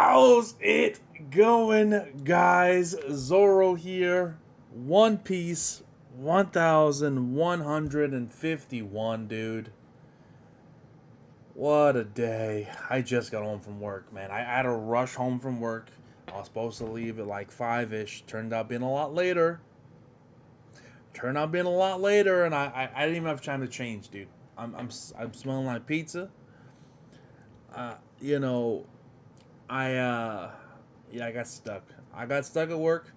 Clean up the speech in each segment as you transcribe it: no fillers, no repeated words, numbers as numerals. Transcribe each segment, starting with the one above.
How's it going, guys? Zoro here. One Piece 1151, dude. What a day. I just got home from work, man. I had to rush home from work. I was supposed to leave at like 5-ish. Turned out being a lot later. And I didn't even have time to change, dude. I'm smelling like pizza. Uh, you know, yeah, I got stuck. I got stuck at work,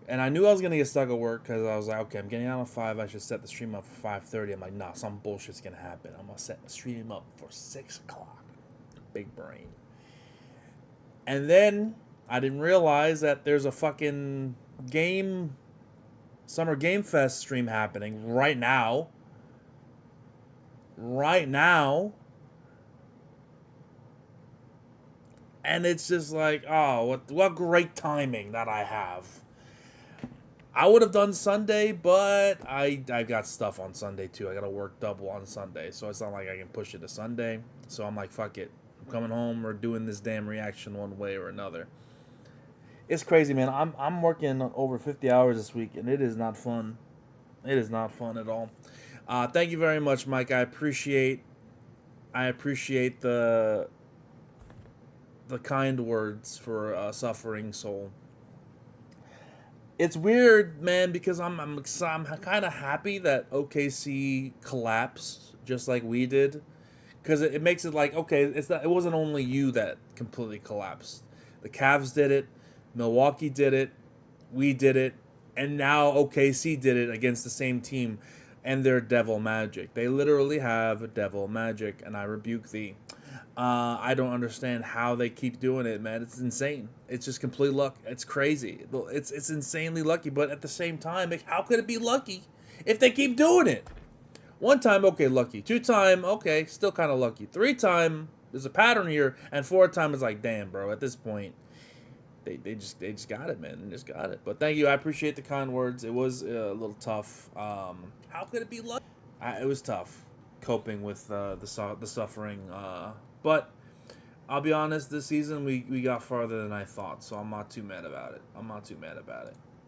and I knew I was gonna get stuck at work because I was like, okay, I'm getting out at 5. I should set the stream up for 5:30. I'm like, nah, some bullshit's gonna happen. I'm gonna set the stream up for 6 o'clock. Big brain. And then I didn't realize that there's a fucking game, Summer Game Fest stream happening right now. Right now. And it's just like, oh, what great timing that I have. I would have done Sunday, but I got stuff on Sunday too. I got to work double on Sunday, so it's not like I can push it to Sunday. So I'm like, fuck it. I'm coming home. We're doing this damn reaction one way or another. It's crazy, man. I'm working over 50 hours this week, and it is not fun. It is not fun at all. Thank you very much, Mike. I appreciate the kind words for suffering soul. It's weird, man, because I'm kind of happy that OKC collapsed just like we did, because it makes it like, okay, it wasn't only you that completely collapsed. The Cavs did it, Milwaukee did it, we did it, and now OKC did it against the same team, and their devil magic. They literally have devil magic, and I rebuke thee. I don't understand how they keep doing it, man. It's insane. It's just complete luck. It's crazy. It's insanely lucky, but at the same time, how could it be lucky if they keep doing it? One time, okay, lucky. 2 time, okay, still kind of lucky. 3 time, there's a pattern here, and 4 time is like, damn, bro. At this point, they just got it, man. They just got it. But thank you. I appreciate the kind words. It was a little tough. How could it be lucky? It was tough coping with the suffering. But I'll be honest, this season we got farther than I thought, so I'm not too mad about it.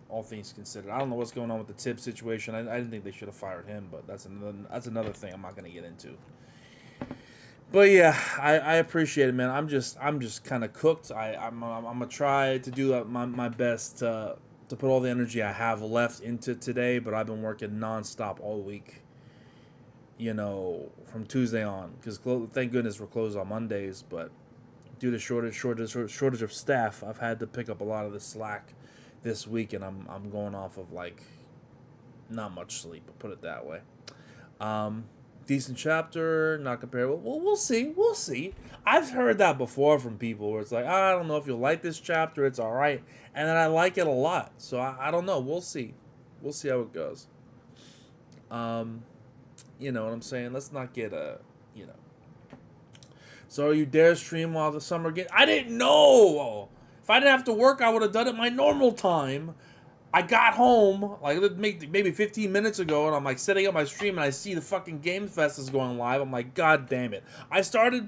All things considered. I don't know what's going on with the Tip situation. I didn't think they should have fired him, but that's another thing I'm not going to get into. But yeah, I appreciate it, man. I'm just kind of cooked. I'm gonna try to do my best to put all the energy I have left into today, but I've been working nonstop all week. From Tuesday on, because thank goodness we're closed on Mondays, but due to shortage of staff, I've had to pick up a lot of the slack this week, and I'm going off of like not much sleep, I'll put it that way. Decent chapter, not comparable. Well, we'll see. I've heard that before from people where it's like, I don't know if you'll like this chapter, it's all right, and then I like it a lot. So I don't know. We'll see how it goes. You know what I'm saying? Let's not get So you dare stream while the summer game? I didn't know. If I didn't have to work, I would have done it my normal time. I got home like maybe 15 minutes ago, and I'm like setting up my stream, and I see the fucking Game Fest is going live. I'm like, God damn it! I set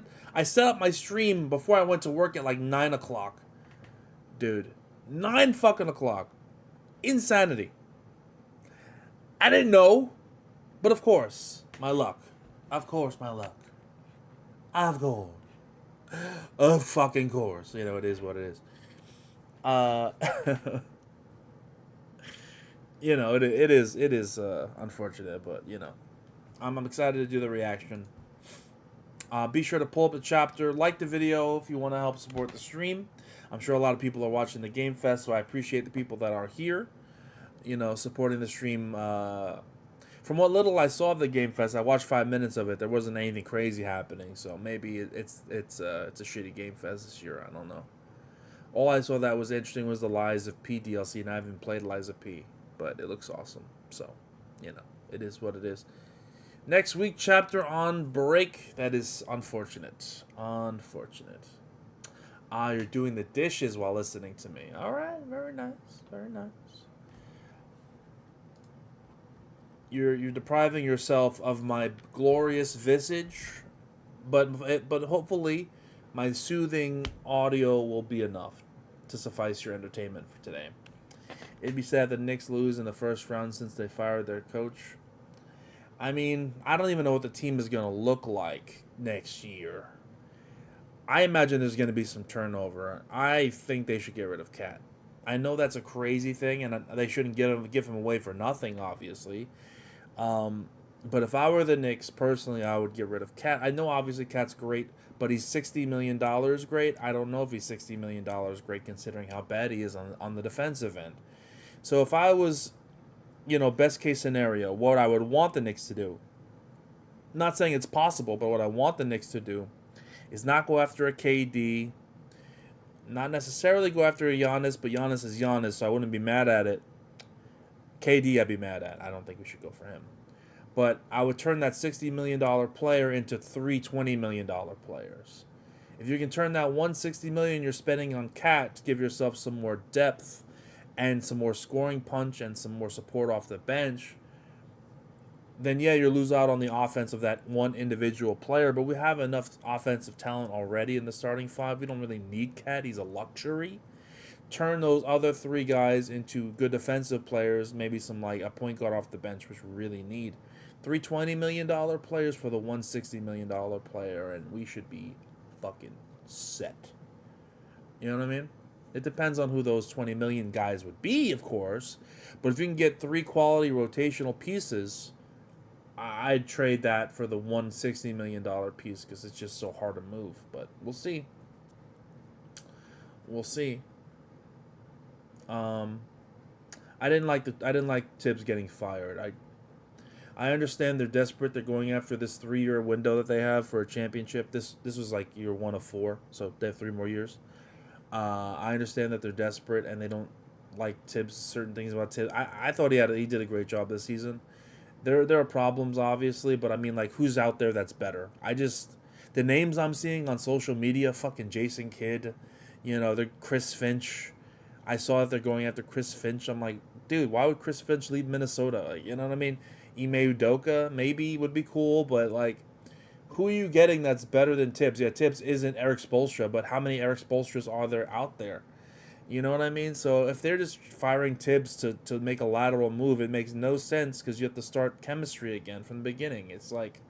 up my stream before I went to work at like 9 o'clock, dude. 9 fucking o'clock. Insanity. I didn't know, but of course. My luck. Of course. Of fucking course. It is what it is. It is unfortunate, but, I'm excited to do the reaction. Be sure to pull up the chapter. Like the video if you want to help support the stream. I'm sure a lot of people are watching the Game Fest, so I appreciate the people that are here, supporting the stream. From what little I saw of the Game Fest, I watched 5 minutes of it. There wasn't anything crazy happening, so maybe it's a shitty Game Fest this year. I don't know. All I saw that was interesting was the Lies of P DLC, and I haven't played Lies of P, but it looks awesome. So, it is what it is. Next week, chapter on break. That is unfortunate. You're doing the dishes while listening to me. All right, very nice. You're depriving yourself of my glorious visage, but hopefully My soothing audio will be enough to suffice your entertainment for today. It'd be sad that the Knicks lose in the first round since they fired their coach. I mean, I don't even know what the team is going to look like next year. I imagine there's going to be some turnover. I think they should get rid of Cat. I know that's a crazy thing, and they shouldn't give him away for nothing, obviously. Um, but if I were the Knicks, personally, I would get rid of Cat. I know, obviously, Cat's great, but he's $60 million great. I don't know if he's $60 million great considering how bad he is on the defensive end. So if I was, best case scenario, what I would want the Knicks to do, not saying it's possible, but what I want the Knicks to do is not go after a KD, not necessarily go after a Giannis, but Giannis is Giannis, so I wouldn't be mad at it. KD, I'd be mad at. I don't think we should go for him. But I would turn that $60 million player into three $20 million players. If you can turn that $160 million you're spending on Cat to give yourself some more depth and some more scoring punch and some more support off the bench, then yeah, you lose out on the offense of that one individual player. But we have enough offensive talent already in the starting five. We don't really need Cat. He's a luxury. Turn those other three guys into good defensive players, maybe some like a point guard off the bench, which we really need. Three $20 million players for the $160 million player, and we should be fucking set. You know what I mean? It depends on who those 20 million guys would be, of course. But if you can get three quality rotational pieces, I'd trade that for the $160 million piece because it's just so hard to move. But we'll see. We'll see. I didn't like Tibbs getting fired. I understand they're desperate. They're going after this 3-year window that they have for a championship. This was like year 1 of 4, so they have 3 more years. I understand that they're desperate and they don't like Tibbs. Certain things about Tibbs. I thought he did a great job this season. There are problems obviously, but I mean, like, who's out there that's better? The names I'm seeing on social media, fucking Jason Kidd, they're Chris Finch. I saw that they're going after Chris Finch. I'm like, dude, why would Chris Finch leave Minnesota? Like, you know what I mean? Ime Udoka maybe would be cool, but like, who are you getting that's better than Tibbs? Yeah, Tibbs isn't Eric Spoelstra, but how many Eric Spoelstras are there out there? You know what I mean? So if they're just firing Tibbs to make a lateral move, it makes no sense because you have to start chemistry again from the beginning. It's like,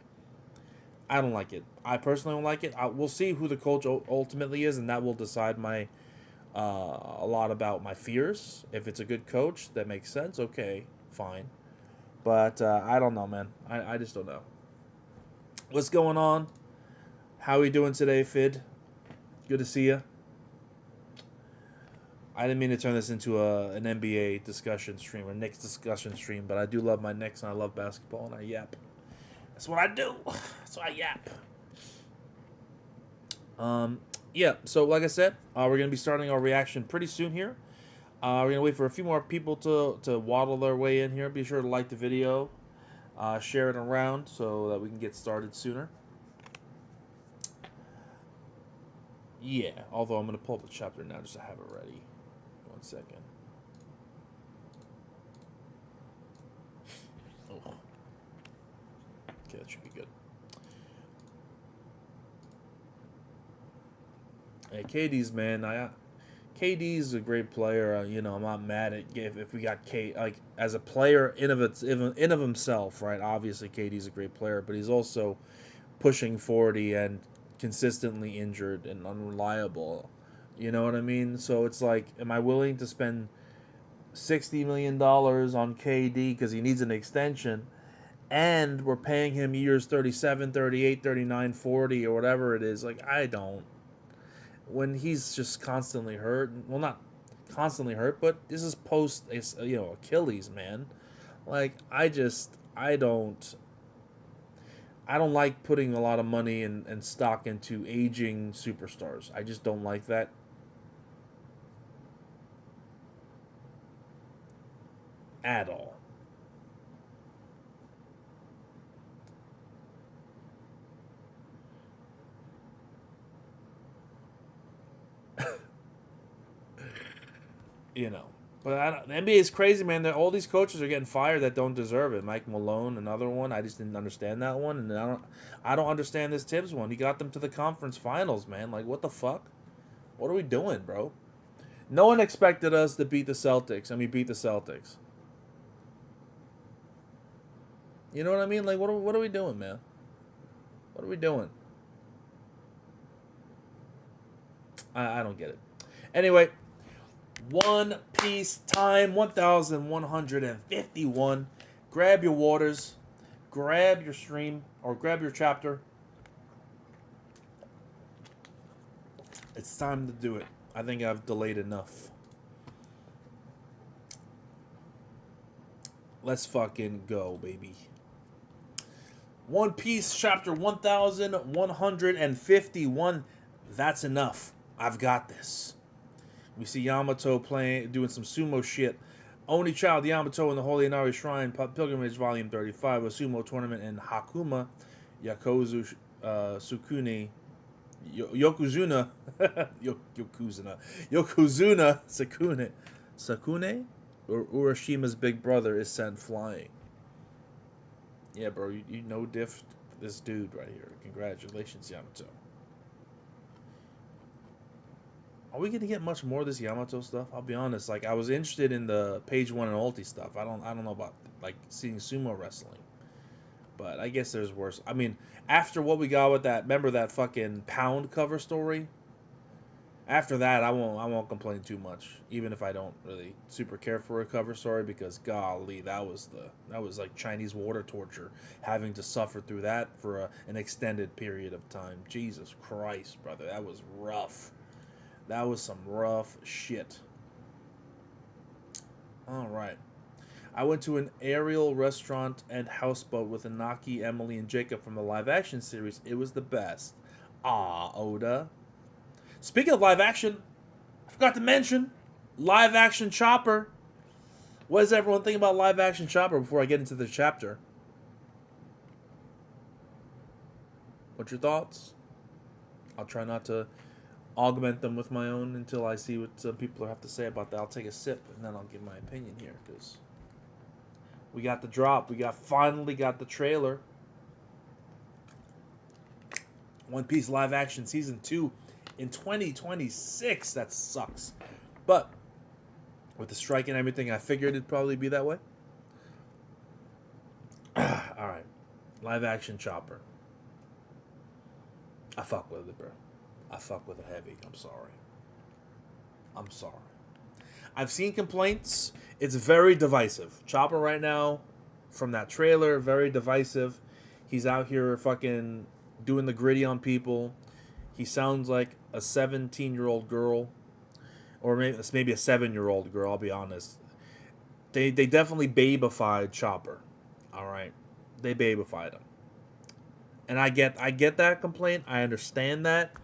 I don't like it. I personally don't like it. We'll see who the coach ultimately is, and that will decide a lot about my fears. If it's a good coach, that makes sense. Okay, fine. But I don't know, man. I just don't know. What's going on? How are you doing today, Fid? Good to see you. I didn't mean to turn this into an NBA discussion stream or Knicks discussion stream, but I do love my Knicks and I love basketball and I yap. That's what I do. That's what I yap. Yeah, so like I said, we're going to be starting our reaction pretty soon here. We're going to wait for a few more people to waddle their way in here. Be sure to like the video, share it around so that we can get started sooner. Yeah, although I'm going to pull up the chapter now just to have it ready. 1 second. Oh. Okay, that should be good. Hey, KD's, man, KD's a great player. I'm not mad at if we got K, like, as a player in of himself, right? Obviously, KD's a great player, but he's also pushing 40 and consistently injured and unreliable. You know what I mean? So it's like, am I willing to spend $60 million on KD because he needs an extension, and we're paying him years 37, 38, 39, 40, or whatever it is? Like, I don't. When he's just constantly hurt, well, not constantly hurt, but this is post, Achilles, man. Like, I don't like putting a lot of money and stock into aging superstars. I just don't like that at all. you know. But the NBA is crazy, man. All these coaches are getting fired that don't deserve it. Mike Malone, another one. I just didn't understand that one, and I don't understand this Tibbs one. He got them to the conference finals, man. Like, what the fuck? What are we doing, bro? No one expected us to beat the Celtics, and we beat the Celtics. You know what I mean? Like, what are we doing, man? What are we doing? I don't get it. Anyway, One Piece time, 1151. Grab your waters, grab your stream, or grab your chapter. It's time to do it. I think I've delayed enough. Let's fucking go, baby. One Piece chapter 1151. That's enough. I've got this. We see Yamato doing some sumo shit. Only Child Yamato in the Holy Inari Shrine Pilgrimage Volume 35, a sumo tournament in Hakuma, Yakozu Sukune, Yokozuna, Yokozuna Sakune, or Urashima's big brother is sent flying. Yeah, bro, you know this dude right here. Congratulations, Yamato. Are we gonna get much more of this Yamato stuff? I'll be honest. Like, I was interested in the page 1 and ulti stuff. I don't know about like seeing sumo wrestling, but I guess there's worse. I mean, after what we got with that, remember that fucking Pound cover story? After that, I won't complain too much, even if I don't really super care for a cover story, because golly, that was like Chinese water torture, having to suffer through that for an extended period of time. Jesus Christ, brother, that was rough. That was some rough shit. All right. I went to an aerial restaurant and houseboat with Inaki, Emily, and Jacob from the live action series. It was the best. Ah, Oda. Speaking of live action, I forgot to mention live action Chopper. What does everyone think about live action Chopper before I get into the chapter? What's your thoughts? I'll try not to augment them with my own until I see what some people have to say about that. I'll take a sip and then I'll give my opinion here, because we got the drop. We finally got the trailer. One Piece live action season 2 in 2026. That sucks. But with the strike and everything, I figured it'd probably be that way. Alright. Live action Chopper. I fuck with it, bro. I fuck with it heavy. I'm sorry. I've seen complaints. It's very divisive. Chopper right now, from that trailer, very divisive. He's out here fucking doing the gritty on people. He sounds like a 17-year-old girl. Or maybe a 7-year-old girl, I'll be honest. They definitely babified Chopper. Alright? They babified him. And I get that complaint. I understand that.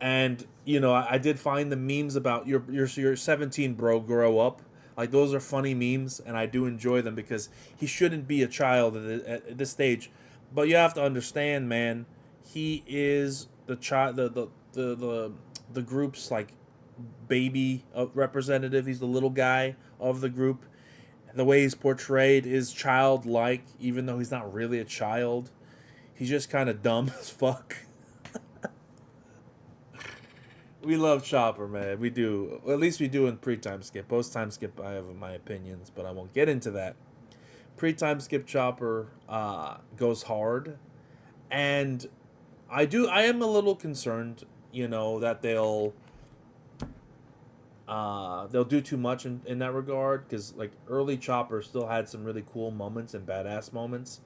And, you know, I did find the memes about you're 17, bro, grow up. Like, those are funny memes, and I do enjoy them, because he shouldn't be a child at this stage. But you have to understand, man, he is the child, the group's like baby representative. He's the little guy of the group. The way he's portrayed is childlike, even though he's not really a child. He's just kind of dumb as fuck. We love Chopper, man. We do. At least we do in pre-time skip. Post-time skip, I have my opinions, but I won't get into that. Pre-time skip Chopper goes hard. And I am a little concerned, you know, that they'll do too much in that regard. Because, like, early Chopper still had some really cool moments and badass moments.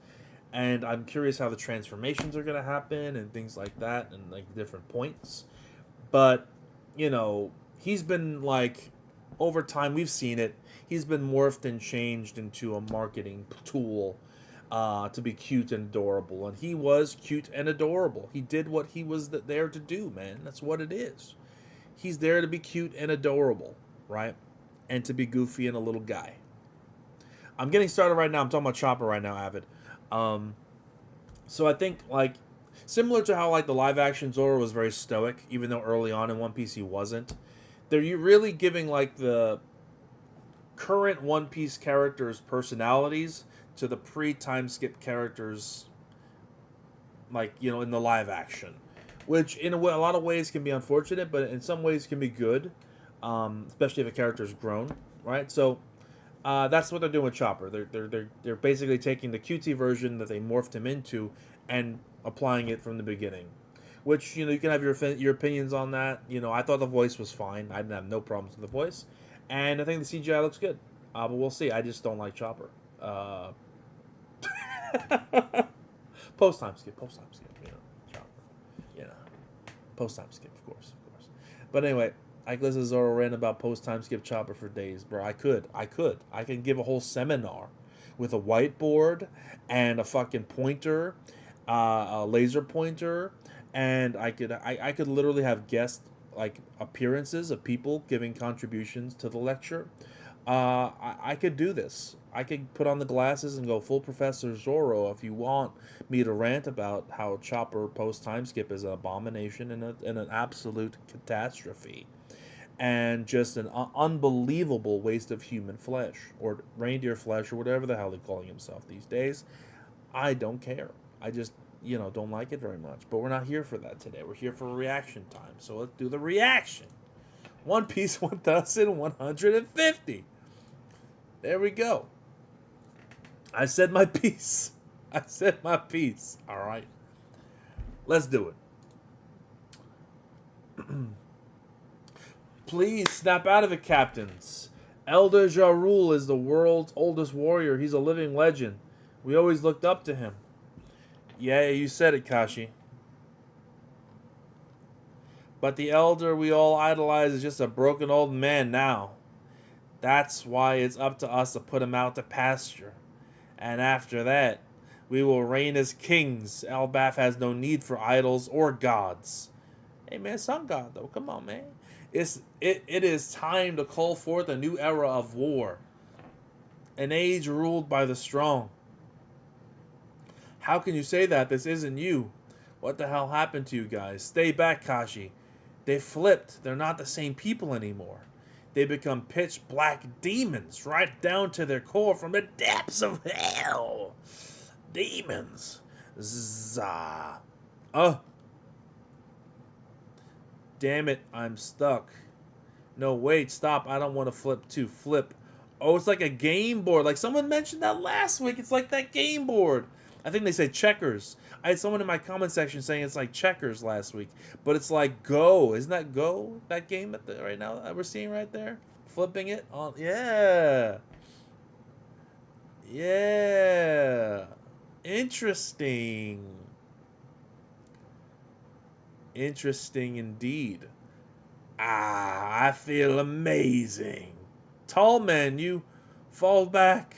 And I'm curious how the transformations are going to happen and things like that, and, like, different points. But, you know, he's been, like, over time, we've seen it, he's been morphed and changed into a marketing tool to be cute and adorable. And he was cute and adorable. He did what he was there to do, man. That's what it is. He's there to be cute and adorable, right? And to be goofy and a little guy. I'm getting started right now. I'm talking about Chopper right now, Avid. So I think, like, similar to how, like, the live-action Zoro was very stoic, even though early on in One Piece he wasn't. They're really giving, like, the current One Piece characters' personalities to the pre-time skip characters, like, you know, in the live action, which in a lot of ways can be unfortunate, but in some ways can be good, especially if a character's grown, right? So that's what they're doing with Chopper. They're basically taking the QT version that they morphed him into and applying it from the beginning. Which, you know, you can have your opinions on that. You know, I thought the voice was fine. I didn't have no problems with the voice, and I think the CGI looks good. But we'll see. I just don't like Chopper. Post time skip. You know, Chopper. You know, post time skip, of course. But anyway, I could listen to Zoro rant about post time skip Chopper for days, bro. I can give a whole seminar with a whiteboard and a fucking pointer, a laser pointer, and I could literally have guest like appearances of people giving contributions to the lecture. I could do this. I could put on the glasses and go full Professor Zorro if you want me to rant about how Chopper post time skip is an abomination and an absolute catastrophe, and just an unbelievable waste of human flesh or reindeer flesh or whatever the hell they're calling himself these days. I don't care. I just, you know, don't like it very much. But we're not here for that today. We're here for reaction time. So let's do the reaction. One Piece 1150. There we go. I said my piece. All right. Let's do it. Please snap out of it, captains. Elder Ja Rule is the world's oldest warrior. He's a living legend. We always looked up to him. Yeah, you said it, Kashi. But the elder we all idolize is just a broken old man now. That's why it's up to us to put him out to pasture. And after that, we will reign as kings. Elbaf has no need for idols or gods. Hey man, some god though. Come on, man. It is time to call forth a new era of war. An age ruled by the strong. How can you say that? This isn't you. What the hell happened to you guys? Stay back, Kashi. They flipped. They're not the same people anymore. They become pitch black demons right down to their core from the depths of hell. Demons. Zah. Damn it, I'm stuck. No, wait, stop. I don't want to flip too. Flip. Oh, it's like a game board. Like someone mentioned that last week. It's like that game board. I think they said checkers. I had someone in my comment section saying it's like checkers last week. But it's like Go. Isn't that Go? That game right now that we're seeing right there? Flipping it on. Yeah. Yeah. Interesting. Interesting indeed. I feel amazing. Tall man, you fall back.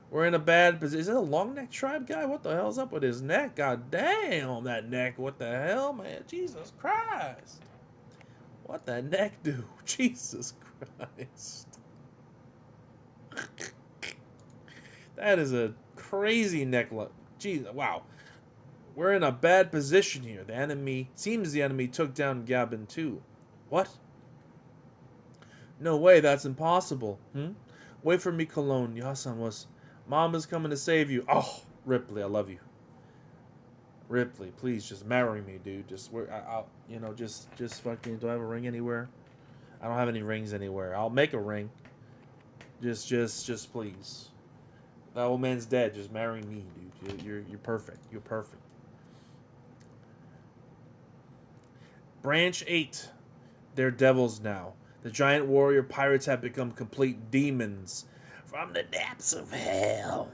We're in a bad position. Is it a long neck tribe guy? What the hell's up with his neck? God damn, that neck. What the hell, man? Jesus Christ. What that neck do? Jesus Christ. That is a crazy neck look. Jeez, wow. We're in a bad position here. The enemy took down Gabin too. What? No way, that's impossible. Wait for me, Cologne. Yasan was... Mom is coming to save you. Oh, Ripley, I love you. Ripley, please just marry me, dude. Just just fucking. Do I have a ring anywhere? I don't have any rings anywhere. I'll make a ring. Just please. That old man's dead. Just marry me, dude. You're perfect. You're perfect. Branch 8. They're devils now. The giant warrior pirates have become complete demons from the depths of hell.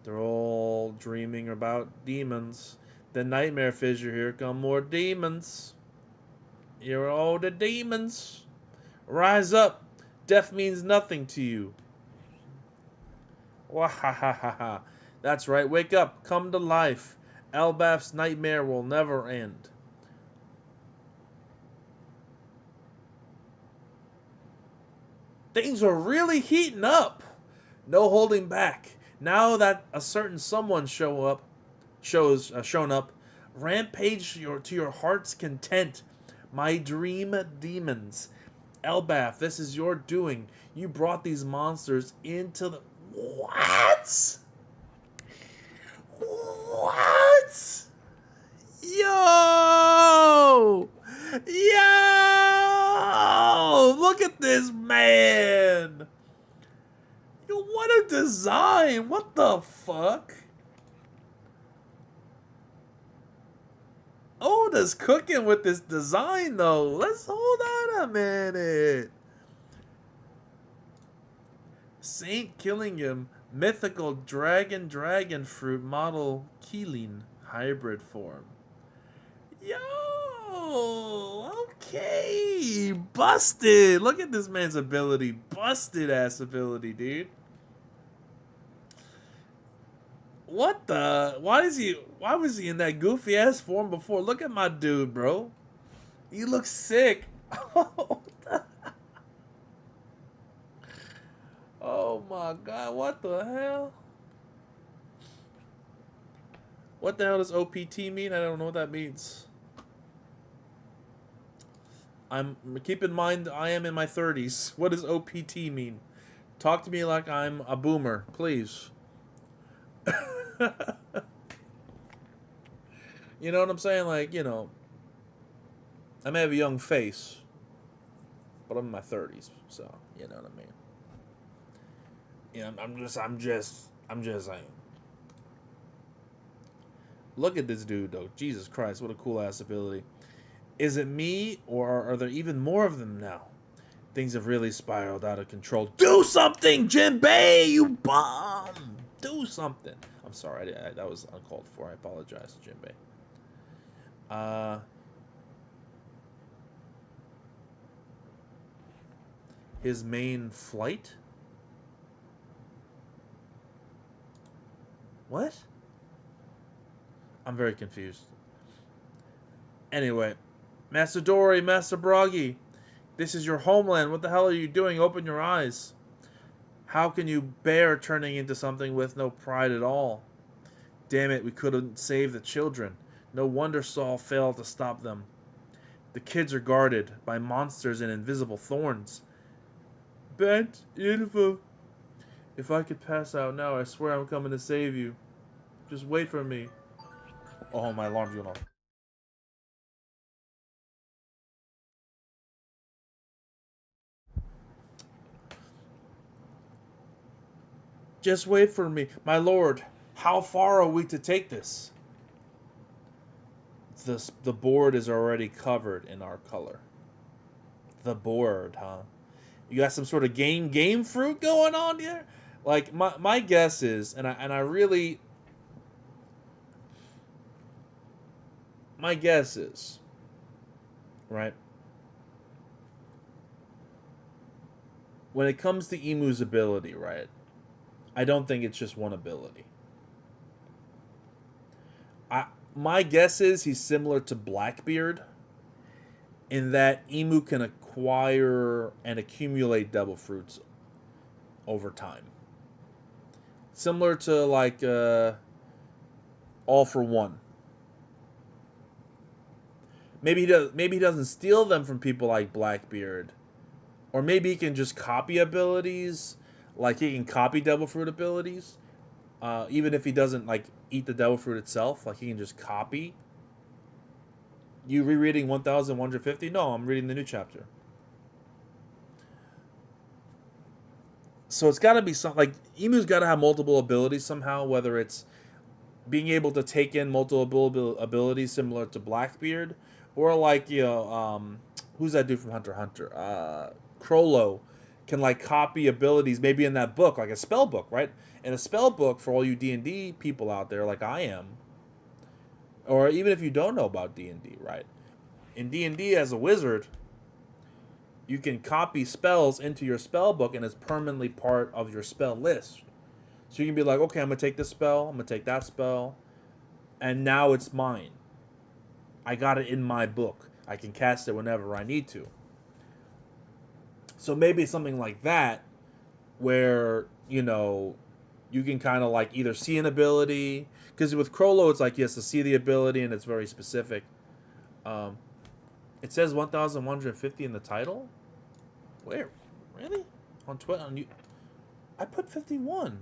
They're all dreaming about demons. The nightmare fissure, here come more demons. Here are all the demons. Rise up. Death means nothing to you. Wahahaha. That's right. Wake up. Come to life. Elbaf's nightmare will never end. Things are really heating up. No holding back. Now that a certain someone shown up, rampage to your heart's content. My dream demons. Elbaf, this is your doing. You brought these monsters into the... What? What? Yo! Yo! Look at this man! Yo, what a design! What the fuck? Oda's cooking with this design, though. Let's hold on a minute. Saint Killingham, mythical dragon fruit model Keeling hybrid form. Yo, okay, busted. Look at this man's ability, busted ass ability, dude. What the? Why was he in that goofy ass form before? Look at my dude, bro. He looks sick. Oh my god, what the hell? What the hell does OPT mean? I don't know what that means. Keep in mind I am in my 30s. What does OPT mean? Talk to me like I'm a boomer, please. You know what I'm saying? Like, you know, I may have a young face, but I'm in my 30s, so you know what I mean. Yeah, I'm just saying. Look at this dude, though. Jesus Christ, what a cool ass ability. Is it me, or are there even more of them now? Things have really spiraled out of control. Do something, Jinbei, you bum! Do something. I'm sorry, that was uncalled for. I apologize, Jinbei. His main flight? What? I'm very confused. Anyway, Master Dory, Master Bragi, this is your homeland. What the hell are you doing? Open your eyes. How can you bear turning into something with no pride at all? Damn it, we couldn't save the children. No wonder Saul failed to stop them. The kids are guarded by monsters and invisible thorns. Bent info. If I could pass out now, I swear I'm coming to save you. Just wait for me. Oh, my alarm's going off. Just wait for me. My lord, how far are we to take this? The board is already covered in our color. The board, huh? You got some sort of game fruit going on here? Like, my guess is, and I really... My guess is, right? When it comes to Emu's ability, right? I don't think it's just one ability. My guess is he's similar to Blackbeard in that Emu can acquire and accumulate devil fruits over time. Similar to like All for One. Maybe he doesn't steal them from people like Blackbeard. Or maybe he can just copy abilities. Like he can copy devil fruit abilities. Even if he doesn't like eat the devil fruit itself, like he can just copy. You rereading 1150? No, I'm reading the new chapter. So it's got to be something like Emu's got to have multiple abilities somehow, whether it's being able to take in multiple abilities similar to Blackbeard, or like, you know, who's that dude from Hunter x Hunter? Crollo can like copy abilities maybe in that book, like a spell book, right? In a spell book, for all you D&D people out there like I am, or even if you don't know about D&D, right? In D&D as a wizard, you can copy spells into your spell book and it's permanently part of your spell list. So you can be like, okay, I'm going to take this spell, I'm going to take that spell, and now it's mine. I got it in my book. I can cast it whenever I need to. So maybe something like that, where, you know, you can kind of like either see an ability, because with Crollo it's like he has to see the ability and it's very specific. It says 1150 in the title. Where? Really? On Twitter? On you? I put 51.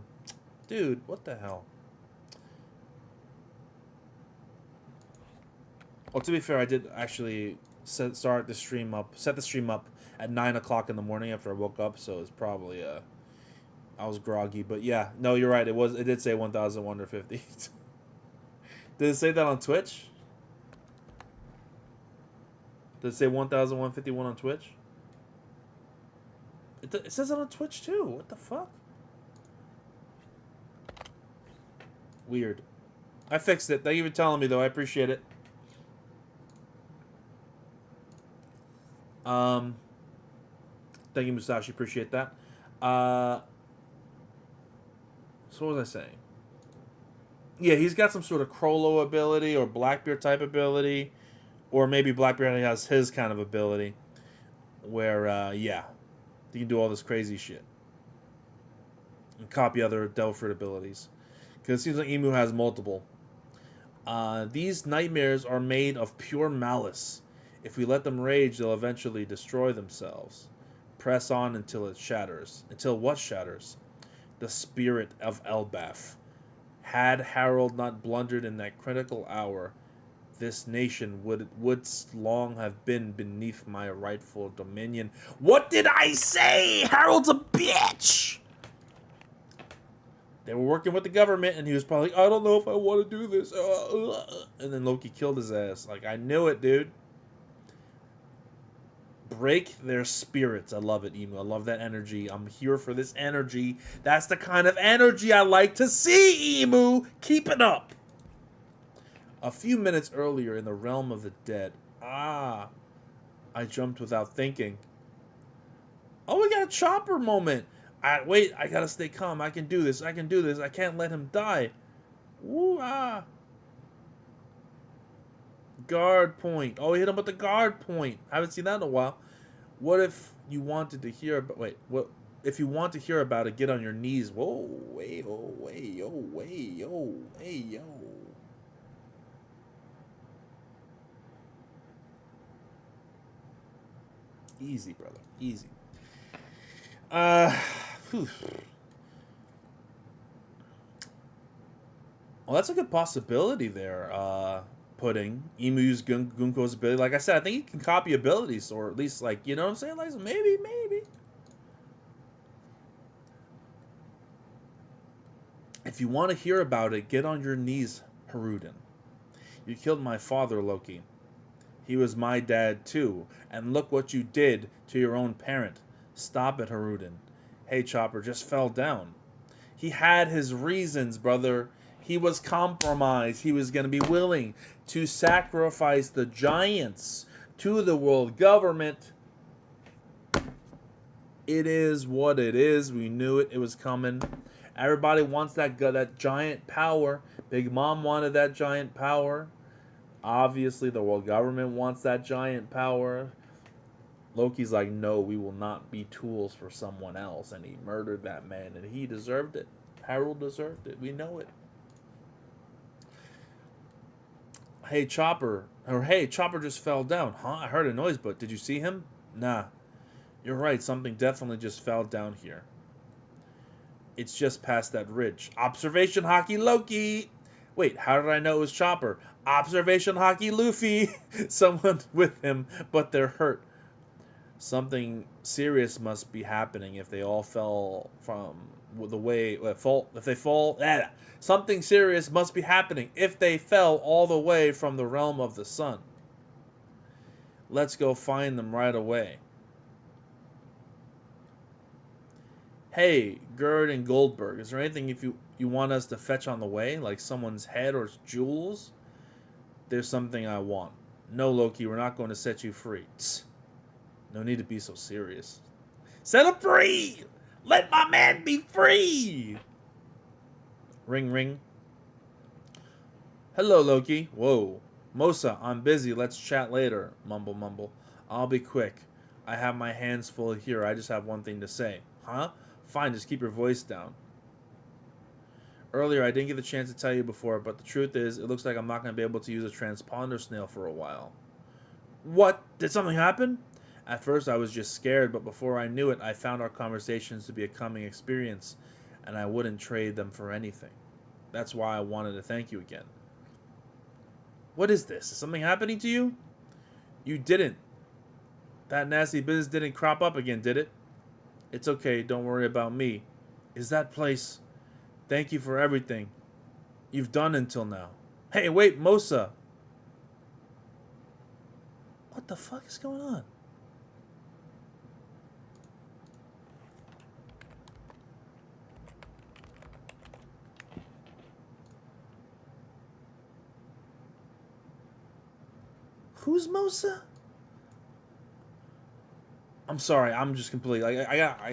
Dude, what the hell? Well, to be fair, I did actually set the stream up at 9 o'clock in the morning after I woke up, so it's probably I was groggy, but yeah, no, you're right. It did say 1,150. Did it say that on Twitch? Did it say 1,151 on Twitch? It says it on Twitch too. What the fuck? Weird. I fixed it. Thank you for telling me, though. I appreciate it. Thank you, Musashi. Appreciate that. So what was I saying? Yeah, he's got some sort of Crollo ability or Blackbeard type ability, or maybe Blackbeard has his kind of ability, where yeah, he can do all this crazy shit and copy other Delphoid abilities. Because it seems like Emu has multiple. These nightmares are made of pure malice. If we let them rage, they'll eventually destroy themselves. Press on until it shatters. Until what shatters? The spirit of Elbaf. Had Harold not blundered in that critical hour, this nation would long have been beneath my rightful dominion. What did I say? Harold's a bitch! They were working with the government, and he was probably like, I don't know if I want to do this. And then Loki killed his ass. Like, I knew it, dude. Break their spirits. I love it, Emu. I love that energy. I'm here for this energy. That's the kind of energy I like to see, Emu. Keep it up. A few minutes earlier in the realm of the dead. I jumped without thinking. Oh, we got a chopper moment. Wait, I gotta stay calm. I can do this. I can do this. I can't let him die. Ooh, Guard point. Oh, he hit him with the guard point. I haven't seen that in a while. What if you wanted to hear about... Wait, what? If you want to hear about it, get on your knees. Whoa, way, oh, way, yo, way, yo, hey, yo. Easy, brother. Easy. Whew. Well, that's a good possibility there. Putting Emu's Gunko's ability. Like I said, I think he can copy abilities, or at least, like, you know what I'm saying? Like, maybe. If you want to hear about it, get on your knees, Haruden. You killed my father, Loki. He was my dad, too. And look what you did to your own parent. Stop it, Haruden. Hey, Chopper just fell down. He had his reasons, brother. He was compromised. He was going to be willing to sacrifice the giants to the world government. It is what it is. We knew it. It was coming. Everybody wants that giant power. Big Mom wanted that giant power. Obviously, the world government wants that giant power. Loki's like, no, we will not be tools for someone else. And he murdered that man, and he deserved it. Harold deserved it. We know it. Hey, Chopper. Or, hey, Chopper just fell down. Huh? I heard a noise, but did you see him? Nah. You're right. Something definitely just fell down here. It's just past that ridge. Observation hockey Loki. Wait, how did I know it was Chopper? Observation hockey Luffy. Someone with him, but they're hurt. Something serious must be happening if they all fell from the way... If they fall... Something serious must be happening if they fell all the way from the realm of the sun. Let's go find them right away. Hey, Gerd and Goldberg, is there anything if you want us to fetch on the way? Like someone's head or jewels? There's something I want. No, Loki, we're not going to set you free. Tss. No need to be so serious. Set him free! Let my man be free! Ring, ring. Hello, Loki. Whoa. Mosa, I'm busy. Let's chat later. Mumble, mumble. I'll be quick. I have my hands full here. I just have one thing to say. Huh? Fine, just keep your voice down. Earlier, I didn't get the chance to tell you before, but the truth is, it looks like I'm not going to be able to use a transponder snail for a while. What? Did something happen? At first, I was just scared, but before I knew it, I found our conversations to be a calming experience, and I wouldn't trade them for anything. That's why I wanted to thank you again. What is this? Is something happening to you? You didn't. That nasty business didn't crop up again, did it? It's okay, don't worry about me. Is that place? Thank you for everything you've done until now. Hey, wait, Mosa. What the fuck is going on? Who's Mosa? I'm sorry, I'm just completely like I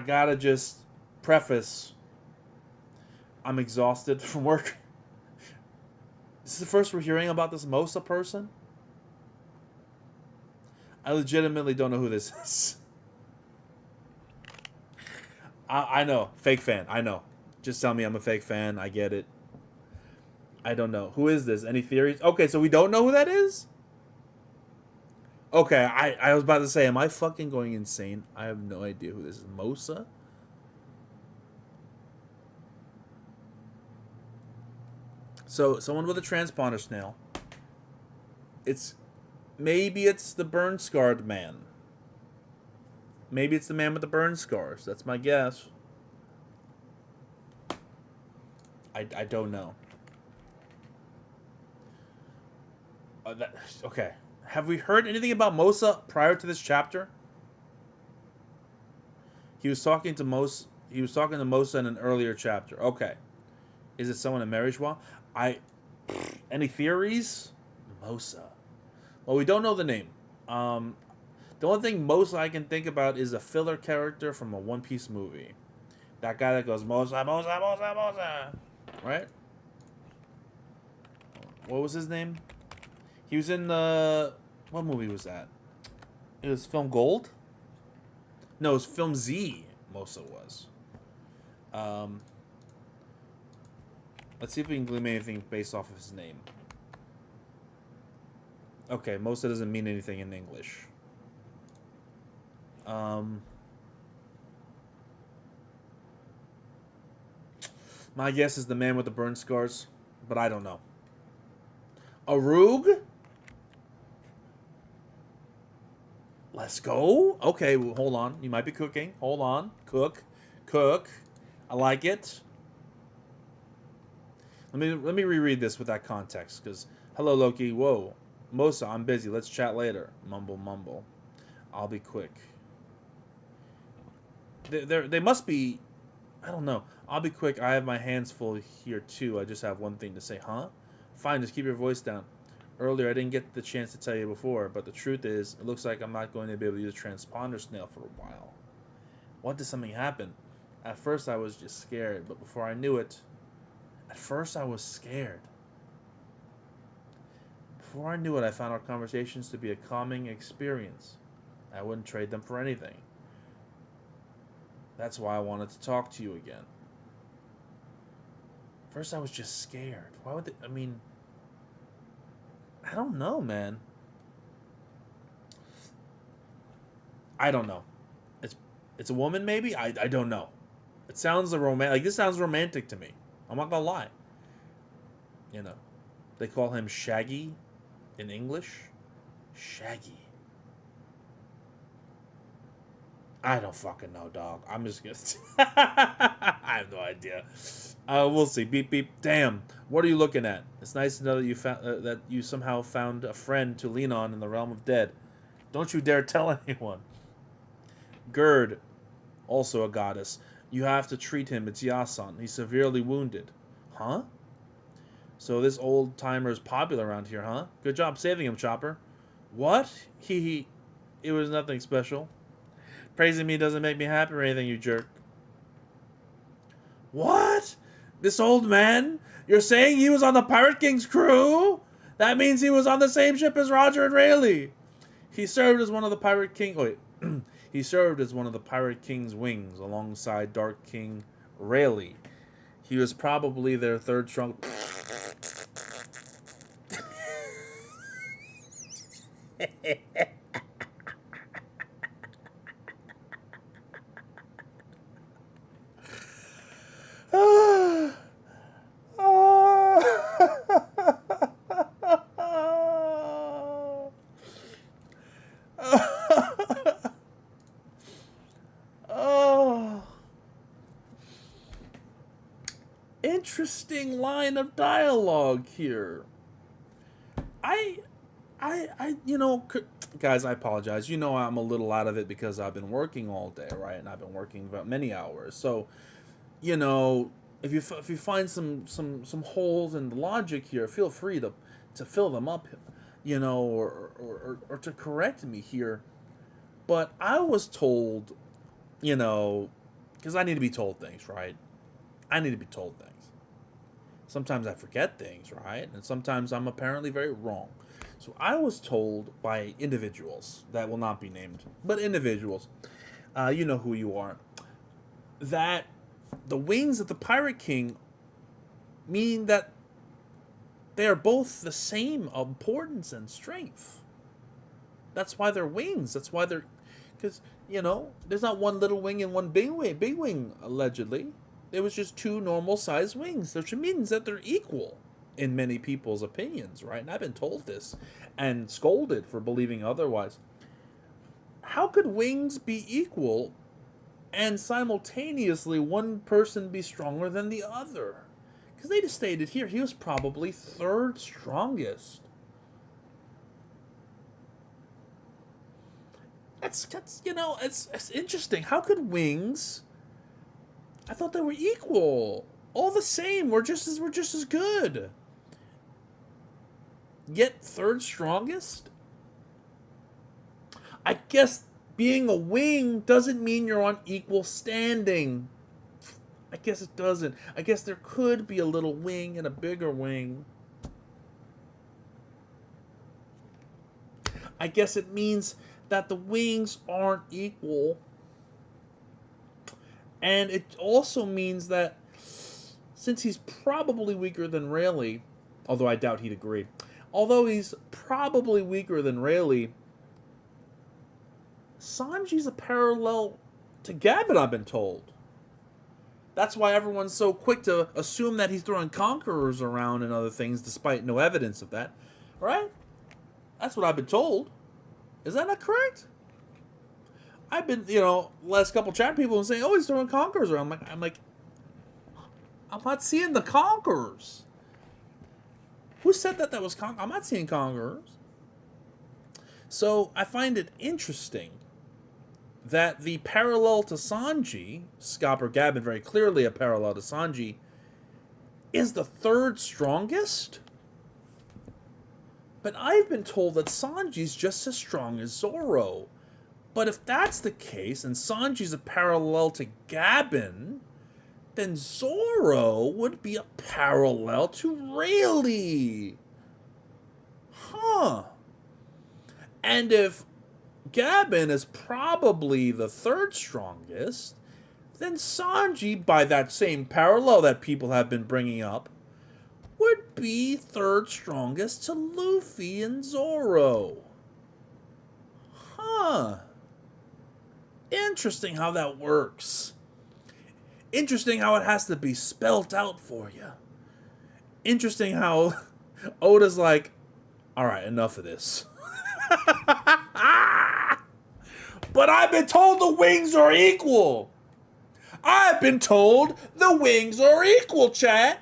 gotta just preface. I'm exhausted from work. This is the first we're hearing about this Mosa person. I legitimately don't know who this is. I know, fake fan. I know. Just tell me I'm a fake fan. I get it. I don't know. Who is this? Any theories? Okay, so we don't know who that is? Okay, I was about to say, am I fucking going insane? I have no idea who this is. Mosa? So, someone with a transponder snail. Maybe it's the burn-scarred man. Maybe it's the man with the burn scars. That's my guess. I don't know. Okay. Have we heard anything about Mosa prior to this chapter? He was talking to Mosa. He was talking to Mosa in an earlier chapter. Okay. Is it someone in Marishwa? Any theories? Mosa. Well, we don't know the name. The only thing Mosa I can think about is a filler character from a One Piece movie. That guy that goes, Mosa, Mosa, Mosa, Mosa. Right? What was his name? He was in the... What movie was that? It was film Gold? No, it was film Z, Mosa was. Let's see if we can glean anything based off of his name. Okay, Mosa doesn't mean anything in English. My guess is the man with the burn scars, but I don't know. Arug? Let's go. Okay, well, hold on. You might be cooking. Hold on. Cook. I like it. Let me reread this with that context, because hello Loki. Whoa, Mosa, I'm busy. Let's chat later. Mumble, mumble. I'll be quick. They must be. I don't know. I'll be quick. I have my hands full here too. I just have one thing to say. Huh? Fine. Just keep your voice down. Earlier, I didn't get the chance to tell you before, but the truth is, it looks like I'm not going to be able to use a transponder snail for a while. What did something happen? At first, I was just scared, but before I knew it, I found our conversations to be a calming experience. I wouldn't trade them for anything. That's why I wanted to talk to you again. First, I was just scared. Why would they... I mean... I don't know, man. I don't know. It's a woman, maybe? I don't know. It sounds this sounds romantic to me. I'm not gonna lie. You know. They call him Shaggy in English. Shaggy. I don't fucking know, dog. I'm just gonna... I have no idea. We'll see. Beep, beep. Damn. What are you looking at? It's nice to know that you found that you somehow found a friend to lean on in the realm of dead. Don't you dare tell anyone. Gerd, also a goddess. You have to treat him. It's Yasan. He's severely wounded. Huh? So this old timer is popular around here, huh? Good job saving him, Chopper. What? It was nothing special. Praising me doesn't make me happy or anything, you jerk. What? This old man? You're saying he was on the Pirate King's crew? That means he was on the same ship as Roger and Rayleigh. He served as one of the Pirate King... Wait. He served as one of the Pirate King's wings alongside Dark King Rayleigh. He was probably their third strong... Oh, interesting line of dialogue here. I, guys, I apologize. You know, I'm a little out of it because I've been working all day, right? And I've been working about many hours. So, you know, if you find some holes in the logic here, feel free to fill them up, you know, or to correct me here. But I was told, you know, because I need to be told things, right? I need to be told things. Sometimes I forget things, right? And sometimes I'm apparently very wrong. So I was told by individuals that will not be named, but individuals, you know who you are, that the wings of the Pirate King mean that they are both the same importance and strength. That's why they're wings. That's why they're, because, you know, there's not one little wing and one big wing, allegedly. It was just two normal sized wings, which means that they're equal in many people's opinions, right? And I've been told this and scolded for believing otherwise. How could wings be equal and simultaneously one person be stronger than the other? Because they just stated here he was probably third strongest. That's you know, it's interesting. How could wings? I thought they were equal, all the same. We're just as good. Yet third strongest. I guess being a wing doesn't mean you're on equal standing. I guess it doesn't. I guess there could be a little wing and a bigger wing. I guess it means that the wings aren't equal. And it also means that since he's probably weaker than Rayleigh, although I doubt he'd agree, although he's probably weaker than Rayleigh, Sanji's a parallel to Gavin, I've been told. That's why everyone's so quick to assume that he's throwing conquerors around and other things, despite no evidence of that. Right? That's what I've been told. Is that not correct? I've been, you know, last couple chat people saying, "Oh, he's throwing conquerors around." I'm like, I'm not seeing the conquerors. Who said that was I'm not seeing conquerors. So I find it interesting that the parallel to Sanji, Scopper Gavin very clearly a parallel to Sanji, is the third strongest. But I've been told that Sanji's just as strong as Zoro. But if that's the case, and Sanji's a parallel to Gabin, then Zoro would be a parallel to Rayleigh. Huh. And if Gabin is probably the third strongest, then Sanji, by that same parallel that people have been bringing up, would be third strongest to Luffy and Zoro. Huh. Interesting how that works. Interesting how it has to be spelt out for you. Interesting how Oda's like, all right, enough of this. But I've been told the wings are equal. I've been told the wings are equal, chat.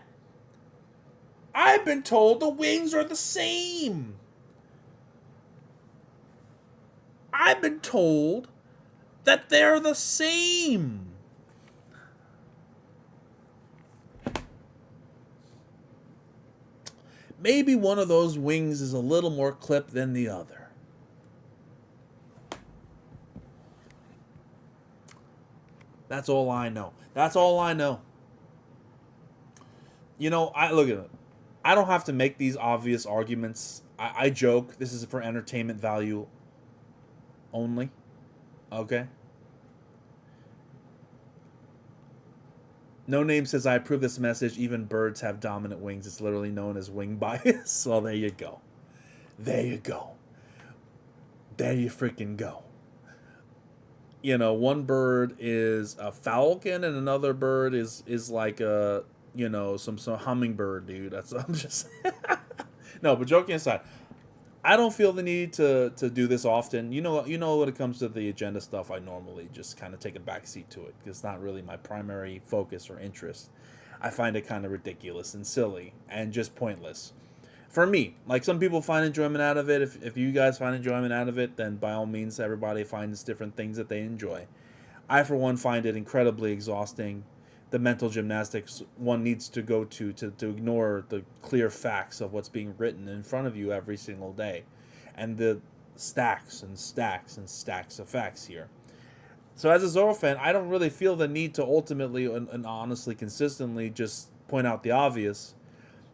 I've been told the wings are the same. I've been told that they're the same. Maybe one of those wings is a little more clipped than the other. That's all I know. That's all I know. You know, I look at it. I don't have to make these obvious arguments. I joke. This is for entertainment value only. Okay? No Name says, I approve this message. Even birds have dominant wings. It's literally known as wing bias. Well, there you go. There you go. there you freaking go. You know, one bird is a falcon and another bird is like a, you know, some hummingbird, dude. That's I'm just no, but joking aside, I don't feel the need to do this often. You know when it comes to the agenda stuff, I normally just kind of take a backseat to it because it's not really my primary focus or interest. I find it kind of ridiculous and silly and just pointless. For me, like some people find enjoyment out of it. If you guys find enjoyment out of it, then by all means, everybody finds different things that they enjoy. I, for one, find it incredibly exhausting. The mental gymnastics one needs to go to ignore the clear facts of what's being written in front of you every single day. And the stacks and stacks and stacks of facts here. So as a Zoro fan, I don't really feel the need to ultimately and honestly consistently just point out the obvious.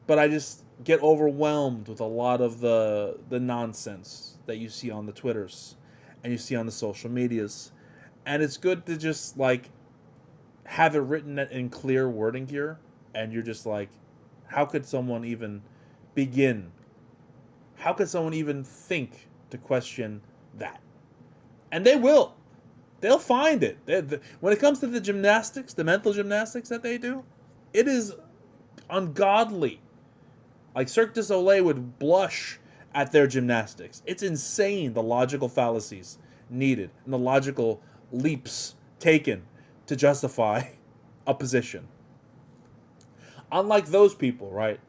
But I just get overwhelmed with a lot of the nonsense that you see on the Twitters and you see on the social medias. And it's good to just like have it written in clear wording here, and you're just like, how could someone even begin? How could someone even think to question that? And they will. They'll find it. When it comes to the gymnastics, the mental gymnastics that they do, it is ungodly. Like Cirque du Soleil would blush at their gymnastics. It's insane, the logical fallacies needed and the logical leaps taken to justify a position. Unlike those people, right?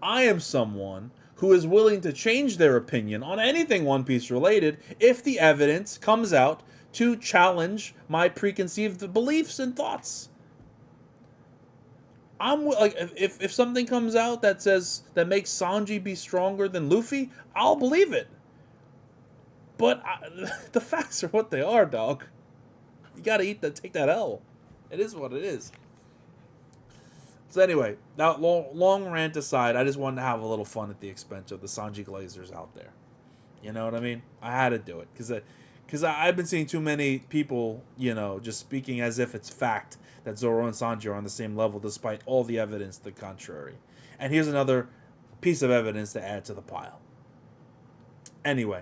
I am someone who is willing to change their opinion on anything One Piece related if the evidence comes out to challenge my preconceived beliefs and thoughts. I'm like, if something comes out that says that makes Sanji be stronger than Luffy, I'll believe it. But the facts are what they are, dog. You gotta take that L. It is what it is. So anyway, now long rant aside, I just wanted to have a little fun at the expense of the Sanji Glazers out there. You know what I mean? I had to do it because I've been seeing too many people, you know, just speaking as if it's fact that Zoro and Sanji are on the same level despite all the evidence to the contrary. And here's another piece of evidence to add to the pile. Anyway,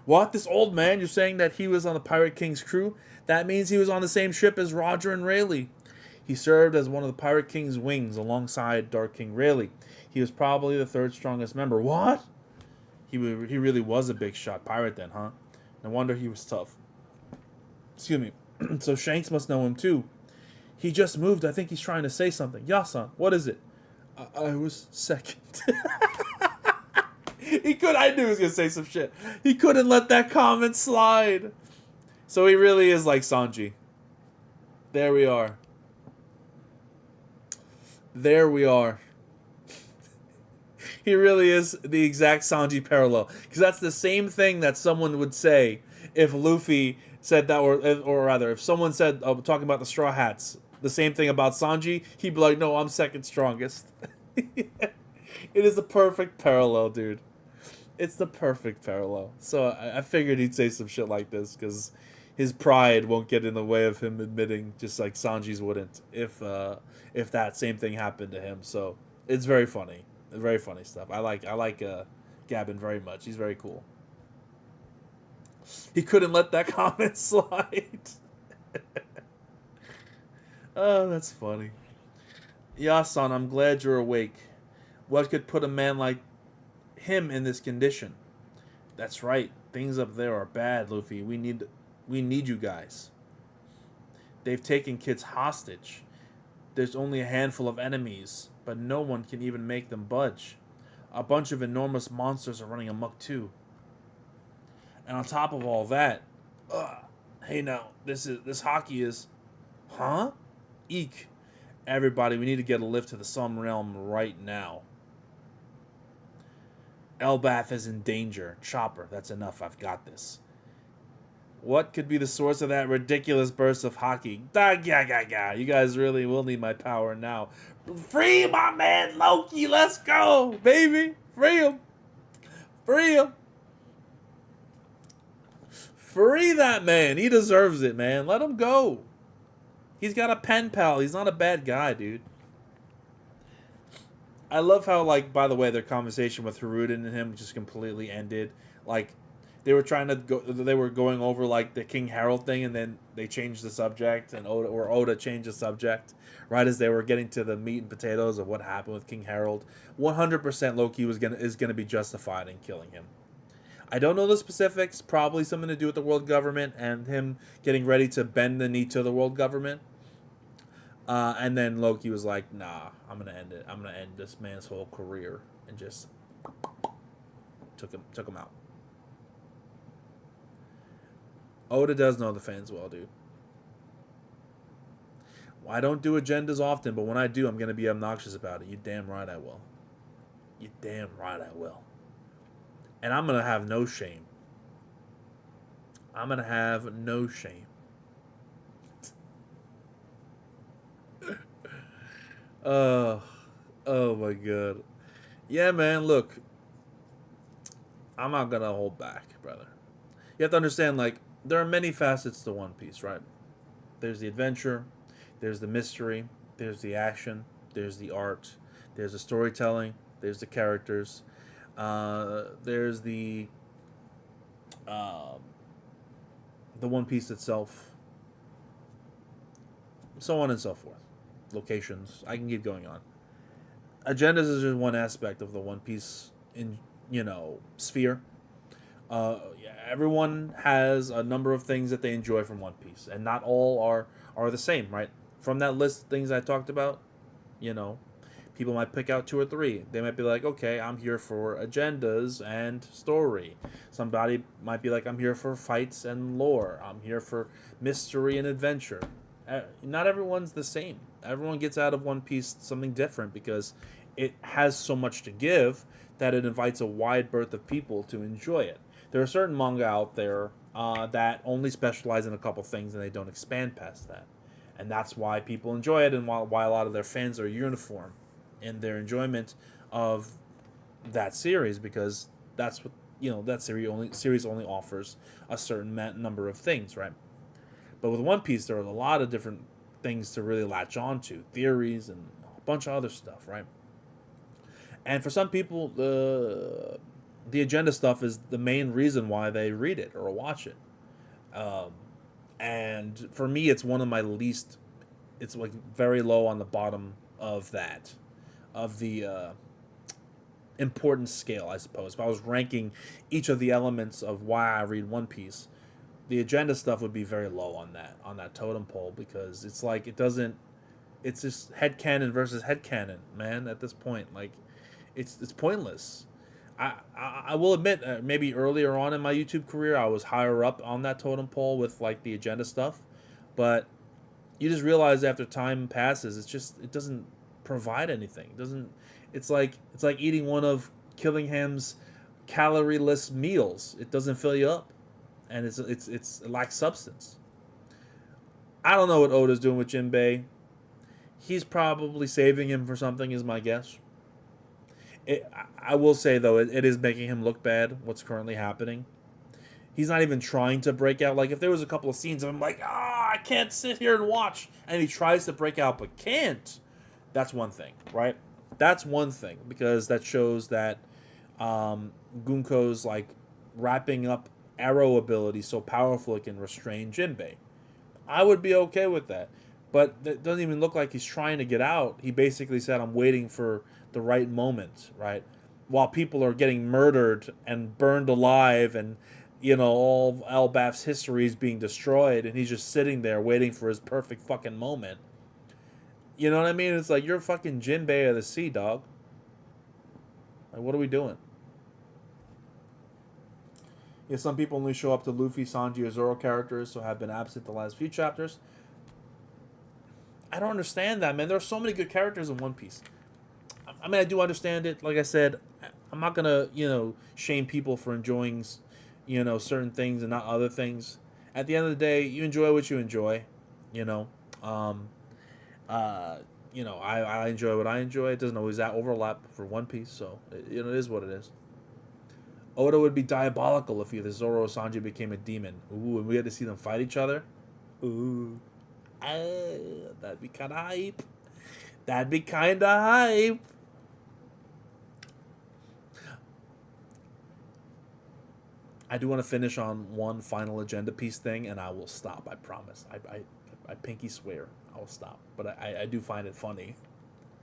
what? This old man, you're saying that he was on the Pirate King's crew? That means he was on the same ship as Roger and Rayleigh. He served as one of the Pirate King's wings alongside Dark King Rayleigh. He was probably the third strongest member. What? He really was a big shot pirate then, huh? No wonder he was tough. Excuse me. So Shanks must know him too. He just moved. I think he's trying to say something. Yasan, what is it? I was second. I knew he was going to say some shit. He couldn't let that comment slide. So he really is like Sanji. There we are. There we are. He really is the exact Sanji parallel. Because that's the same thing that someone would say if Luffy said that, or rather, if someone said, talking about the Straw Hats, the same thing about Sanji, he'd be like, no, I'm second strongest. It is the perfect parallel, dude. It's the perfect parallel. So I figured he'd say some shit like this, because his pride won't get in the way of him admitting, just like Sanji's wouldn't, if that same thing happened to him. So it's very funny. Very funny stuff. I like Gabin very much. He's very cool. He couldn't let that comment slide. Oh, that's funny. Yasan, I'm glad you're awake. What could put a man like him in this condition? That's right. Things up there are bad, Luffy. We need you guys. They've taken kids hostage. There's only a handful of enemies, but no one can even make them budge. A bunch of enormous monsters are running amok too. And on top of all that, hey now, this hockey is, huh? Eek. Everybody, we need to get a lift to the Sun Realm right now. Elbaf is in danger. Chopper, that's enough. I've got this. What could be the source of that ridiculous burst of hockey? You guys really will need my power now. Free my man Loki. Let's go, baby. Free him. Free him. Free that man. He deserves it, man. Let him go. He's got a pen pal. He's not a bad guy, dude. I love how, like, by the way, their conversation with Haruden and him just completely ended. Like, They were trying to go. They were going over like the King Harold thing, and then they changed the subject, and Oda changed the subject right as they were getting to the meat and potatoes of what happened with King Harold. 100% Loki is gonna be justified in killing him. I don't know the specifics. Probably something to do with the world government and him getting ready to bend the knee to the world government. And then Loki was like, "Nah, I'm gonna end it. I'm gonna end this man's whole career," and just took him out. Oda does know the fans well, dude. I don't do agendas often, but when I do, I'm gonna be obnoxious about it. You damn right I will. You damn right I will. And I'm gonna have no shame. I'm gonna have no shame. Oh, oh my god. Yeah, man. Look, I'm not gonna hold back, brother. You have to understand, like, there are many facets to One Piece, right? There's the adventure, there's the mystery, there's the action, there's the art, there's the storytelling, there's the characters, there's uh, the One Piece itself, so on and so forth. Locations. I can keep going on. Agendas is just one aspect of the One Piece in sphere. Yeah, everyone has a number of things that they enjoy from One Piece, and not all are the same, right? From that list of things I talked about, you know, people might pick out two or three. They might be like, okay, I'm here for agendas and story. Somebody might be like, I'm here for fights and lore. I'm here for mystery and adventure. Not everyone's the same. Everyone gets out of One Piece something different because it has so much to give that it invites a wide berth of people to enjoy it. There are certain manga out there that only specialize in a couple things and they don't expand past that. And that's why people enjoy it, and why a lot of their fans are uniform in their enjoyment of that series, because that's what that series only offers a certain number of things, right? But with One Piece, there are a lot of different things to really latch on to, theories and a bunch of other stuff, right? And for some people, the agenda stuff is the main reason why they read it or watch it. Um, and for me, it's one of my least. It's like very low on the bottom of the importance scale, I suppose. If I was ranking each of the elements of why I read One Piece, the agenda stuff would be very low on that totem pole, because it's like it doesn't. It's just headcanon versus headcanon, man. At this point, like, it's pointless. I will admit, maybe earlier on in my YouTube career, I was higher up on that totem pole with like the agenda stuff, but you just realize after time passes, it doesn't provide anything. It doesn't. It's like eating one of Killingham's calorie-less meals. It doesn't fill you up, and it lacks substance. I don't know what Oda's doing with Jinbei. He's probably saving him for something, is my guess. I will say, though, it is making him look bad, what's currently happening. He's not even trying to break out. Like, if there was a couple of scenes of him like, I can't sit here and watch, and he tries to break out but can't, that's one thing, right? That's one thing, because that shows that Gunko's, like, wrapping up arrow ability so powerful it can restrain Jinbei. I would be okay with that. But it doesn't even look like he's trying to get out. He basically said, I'm waiting for the right moment, right? While people are getting murdered and burned alive, and, all Elbaf's history is being destroyed, and he's just sitting there waiting for his perfect fucking moment. You know what I mean? It's like, you're fucking Jinbei of the sea, dog. Like, what are we doing? Yeah, some people only show up to Luffy, Sanji, or Zoro characters, so have been absent the last few chapters. I don't understand that, man. There are so many good characters in One Piece. I mean, I do understand it. Like I said, I'm not gonna, shame people for enjoying, certain things and not other things. At the end of the day, you enjoy what you enjoy. I enjoy what I enjoy. It doesn't always overlap for One Piece, so it is what it is. Oda would be diabolical if either Zoro or Sanji became a demon. Ooh, and we had to see them fight each other. Ooh. That'd be kind of hype. That'd be kind of hype. I do want to finish on one final agenda piece thing, and I will stop. I promise. I pinky swear I will stop. But I do find it funny.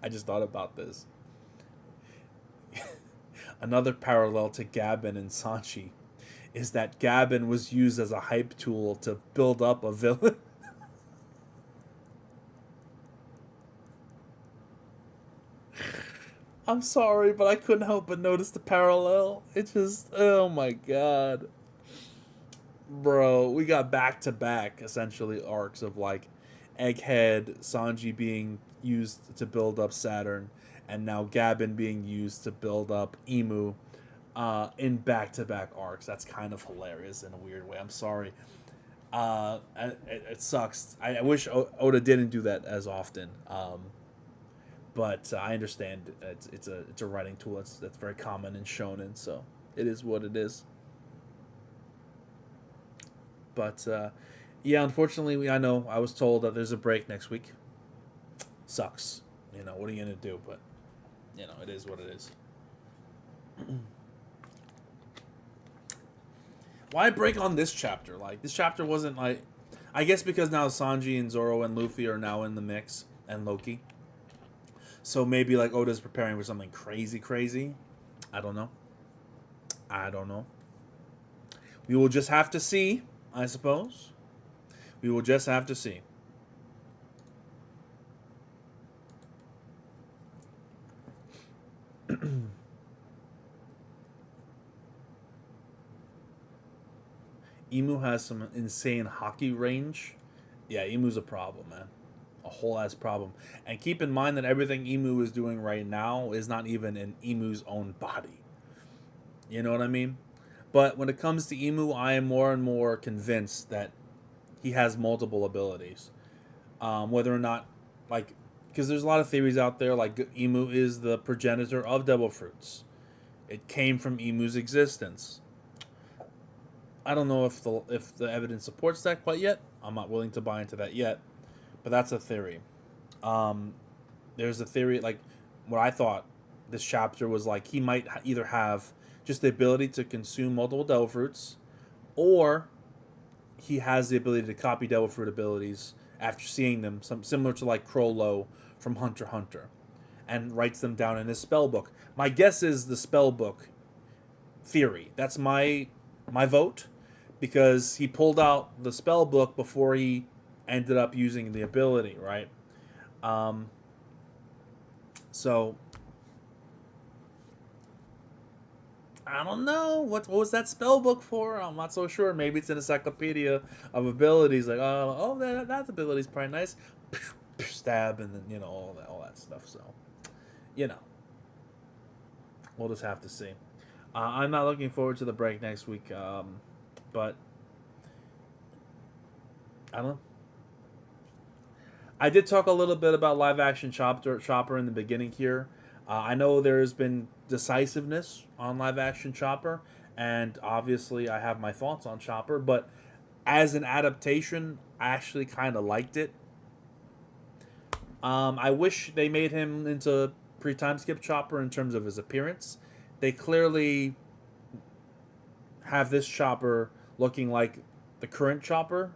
I just thought about this. Another parallel to Gabin and Sanchi is that Gabin was used as a hype tool to build up a villain. I'm sorry, but I couldn't help but notice the parallel. It just, oh my god. Bro, we got back to back, essentially, arcs of like Egghead, Sanji being used to build up Saturn, and now Gabin being used to build up Emu in back to back arcs. That's kind of hilarious in a weird way. I'm sorry. It sucks. I wish Oda didn't do that as often. But I understand it's a writing tool that's very common in shonen, so it is what it is. But yeah, unfortunately, I know I was told that there's a break next week. Sucks. You know, what are you gonna do? But you know, it is what it is. Why break on this chapter? Like this chapter wasn't like, I guess because now Sanji and Zoro and Luffy are now in the mix and Loki. So maybe like Oda's preparing for something crazy, crazy. I don't know. I don't know. We will just have to see, I suppose. We will just have to see. Emu has some insane hockey range. Yeah, Emu's a problem, man. A whole ass problem. And keep in mind that everything Emu is doing right now is not even in Emu's own body. You know what I mean? But when it comes to Emu, I am more and more convinced that he has multiple abilities. Whether or not, like, because there's a lot of theories out there, like Emu is the progenitor of devil fruits. It came from Emu's existence. I don't know if the evidence supports that quite yet. I'm not willing to buy into that yet, but that's a theory. Um, there's a theory like what I thought this chapter was like he might either have just the ability to consume multiple devil fruits, or he has the ability to copy devil fruit abilities after seeing them, some similar to like Crollo from Hunter x Hunter, and writes them down in his spell book. My guess is the spell book theory. That's my vote because he pulled out the spell book before he ended up using the ability, right? Um, so I don't know what was that spell book for. I'm not so sure. Maybe it's an encyclopedia of abilities. Like oh that ability's probably nice. Stab and then all that stuff. So you know we'll just have to see. I'm not looking forward to the break next week, but I don't know. I did talk a little bit about live action Chopper in the beginning here. I know there's been decisiveness on live action Chopper, and obviously I have my thoughts on Chopper, but as an adaptation, I actually kind of liked it. I wish they made him into pre-time skip Chopper in terms of his appearance. They clearly have this Chopper looking like the current Chopper.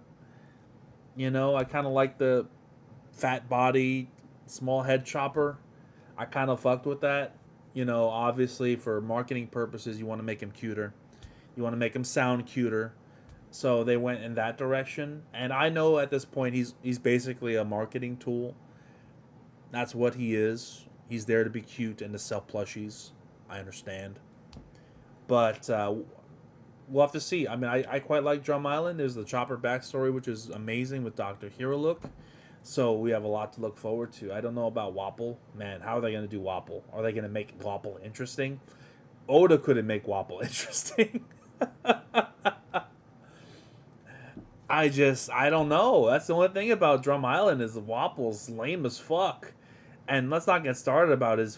You know, I kind of like the fat body, small head Chopper. I kind of fucked with that. You know, obviously for marketing purposes, you want to make him cuter. You want to make him sound cuter. So they went in that direction. And I know at this point he's basically a marketing tool. That's what he is. He's there to be cute and to sell plushies. I understand. But we'll have to see. I mean, I quite like Drum Island. There's the Chopper backstory, which is amazing with Dr. Hero Look. So we have a lot to look forward to. I don't know about Wapple. Man, how are they going to do Wapple? Are they going to make Wapple interesting? Oda couldn't make Wapple interesting. I don't know. That's the only thing about Drum Island is the Wapple's lame as fuck. And let's not get started about his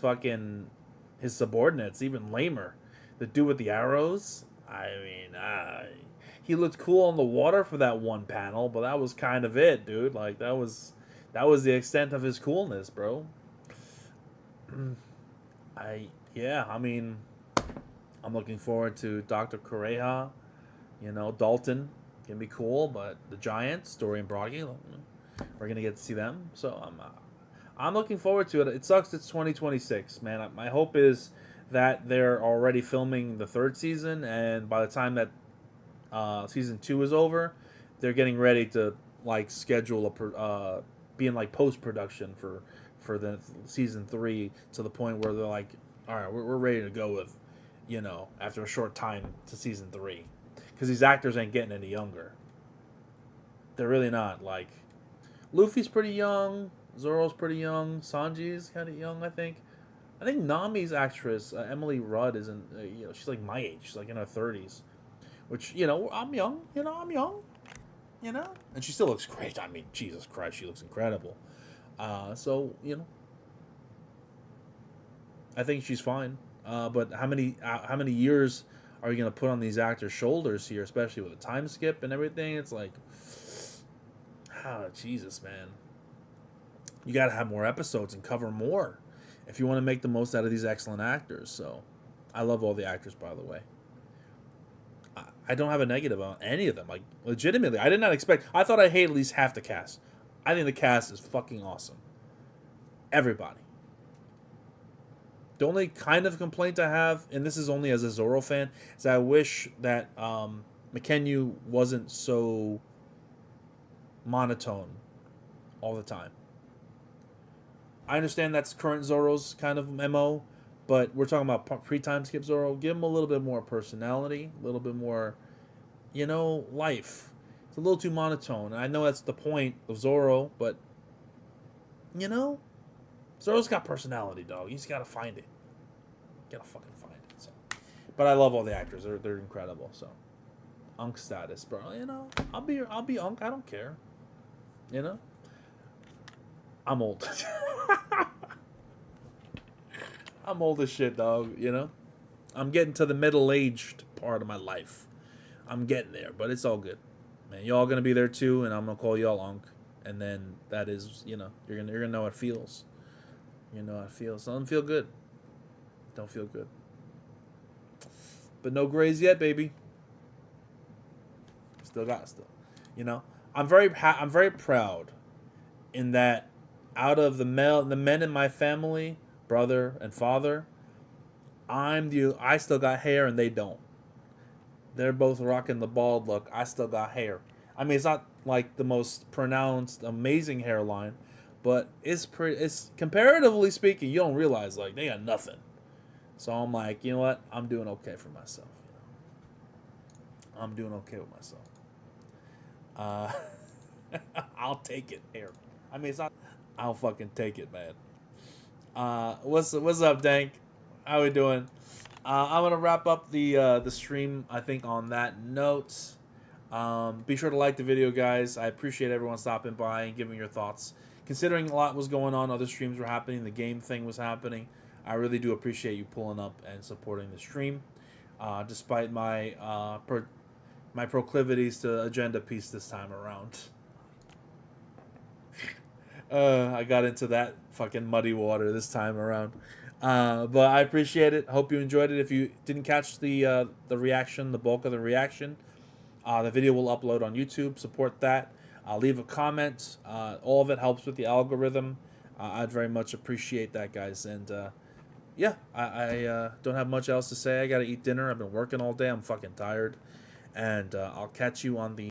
subordinates, even lamer. The dude with the arrows. I mean, he looked cool on the water for that one panel, but that was kind of it, dude. Like that was the extent of his coolness, bro. I mean, I'm looking forward to Dr. Kureha. You know, Dalton can be cool, but the Giants, Dorian Broggy, we're gonna get to see them. So I'm looking forward to it. It sucks it's 2026, man. My hope is that they're already filming the third season, and by the time that season 2 is over, they're getting ready to like schedule be in like post production for the season 3 to the point where they're like, all right, we're ready to go with, after a short time to season 3, because these actors ain't getting any younger. They're really not. Like, Luffy's pretty young, Zoro's pretty young, Sanji's kind of young, I think. I think Nami's actress, Emily Rudd, isn't. She's like my age. She's like in her 30s, which I'm young. I'm young. And she still looks great. I mean, Jesus Christ, she looks incredible. So I think she's fine. But how many years are you gonna put on these actors' shoulders here, especially with a time skip and everything? It's like, Jesus, man. You gotta have more episodes and cover more if you want to make the most out of these excellent actors. So, I love all the actors, by the way. I don't have a negative on any of them. Like, legitimately, I did not expect. I thought I'd hate at least half the cast. I think the cast is fucking awesome. Everybody. The only kind of complaint I have, and this is only as a Zoro fan, is I wish that McKenyu wasn't so monotone all the time. I understand that's current Zoro's kind of MO, but we're talking about pre-time skip Zoro. Give him a little bit more personality, a little bit more, life. It's a little too monotone. I know that's the point of Zoro, but, Zoro's got personality, dog. You just gotta find it. Gotta fucking find it. So, but I love all the actors. They're incredible. So, Unk status, bro. I'll be Unk. I don't care. I'm old. I'm old as shit, dog. I'm getting to the middle-aged part of my life. I'm getting there, but it's all good, man. Y'all gonna be there too, and I'm gonna call y'all Unk, and then that is, you're gonna know how it feels. You know how it feels. Doesn't feel good. Don't feel good. But no grays yet, baby. Still. I'm very proud in that out of the men in my family, brother and father, I still got hair and they don't. They're both rocking the bald look. I still got hair. I mean, it's not like the most pronounced, amazing hairline, but it's pretty. It's comparatively speaking, you don't realize like they got nothing. So I'm like, you know what? I'm doing okay for myself. I'm doing okay with myself. I'll take it. Hair. I mean, it's not. I'll fucking take it, man. What's up, Dank? How we doing? I'm gonna wrap up the stream. I think on that note, be sure to like the video, guys. I appreciate everyone stopping by and giving your thoughts. Considering a lot was going on, other streams were happening, the game thing was happening. I really do appreciate you pulling up and supporting the stream, despite my my proclivities to agenda piece this time around. I got into that fucking muddy water this time around. But I appreciate it. Hope you enjoyed it. If you didn't catch the reaction, the bulk of the reaction, the video will upload on YouTube. Support that. Leave a comment. All of it helps with the algorithm. I'd very much appreciate that, guys. And yeah, I don't have much else to say. I got to eat dinner. I've been working all day. I'm fucking tired. And I'll catch you on the